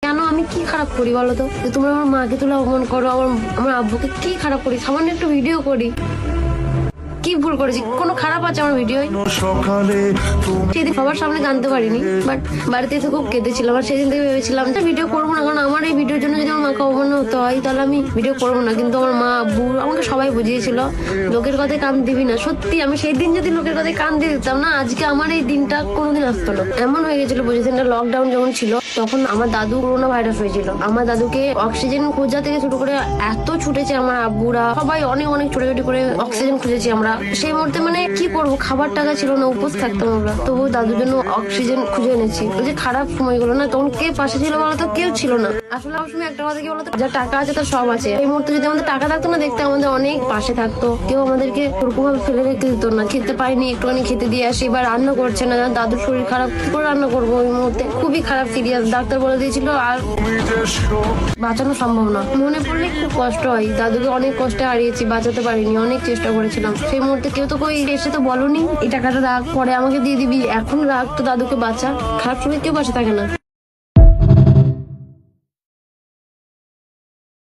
কেন আমি কি খারাপ করি বলো তো, যে তোমরা আমার মাকে তুলে অপমান করো, আমার আব্বুকে কি খারাপ করি? সামান্য একটু ভিডিও করি, কি ভুল করেছি? কোনো খারাপ আছে আমার ভিডিও? সেদিন সবার সামনে জানতে পারিনি, বাট বাড়িতে এসে খুব কেঁদেছিলাম। আর সেদিন থেকে ভেবেছিলাম যে ভিডিও করবো না, কারণ আমার এই ভিডিওর জন্য যদি আমার মাকে অপমান হতে হয় তাহলে আমি ভিডিও করবো না। কিন্তু আমার মা, আব্বু আমাকে সবাই বুঝিয়েছিল লোকের কথায় কান দিবি না। সত্যি আমি সেই দিন যদি লোকের কথায় কান দিয়ে দিতাম না, আজকে আমার এই দিনটা কোনোদিন আসতো না। এমন হয়ে গেছিল, বুঝেছেন, লকডাউন যখন ছিল তখন আমার দাদু করোনা ভাইরাস হয়েছিল। আমার দাদুকে অক্সিজেন খোঁজা থেকে শুরু করে এত ছুটেছে আমার আব্বুরা, সবাই অনেক অনেক ছোটাছুটি করে অক্সিজেন খুঁজেছি আমরা। সেই মুহূর্তে মানে কি করবো, খাবার টাকা ছিল না, উপোস থাকতাম আমরা, তবু দাদুর জন্য অক্সিজেন খুঁজে এনেছি। ওই যে খারাপ সময়গুলো না, তখন কে পাশে ছিল বলতো? কেউ ছিল না। আসলে আমার সময় একটা কথা কি বলতো, যা টাকা আছে তার সব আছে। এই মুহূর্তে যদি আমাদের টাকা থাকতো না, দেখতে আমাদের অনেক পাশে থাকতো, কেউ আমাদেরকে ওরকম ভাবে ফেলে রেখে দিত না। খেতে পাইনি, একটুখানি খেতে দিয়ে আসি, বা রান্না করছে না, দাদুর শরীর খারাপ, কি করে রান্না করবো? ওই মুহূর্তে খুবই খারাপ সিরিয়াস, ডাক্তার বলে দিয়েছিল আর বাঁচানো সম্ভব না। মনে পড়লে খুব কষ্ট হয়, দাদুকে অনেক কষ্টে হারিয়েছি, বাঁচাতে পারিনি, অনেক চেষ্টা করেছিলাম। সেই মুহূর্তে কেউ তো কই এসে তো বলনি এই টাকাটা রাখ, পরে আমাকে দিয়ে দিবি, এখন রাখ তো, দাদুকে বাঁচা। খারাপ সময় কেউ পাশে থাকে না।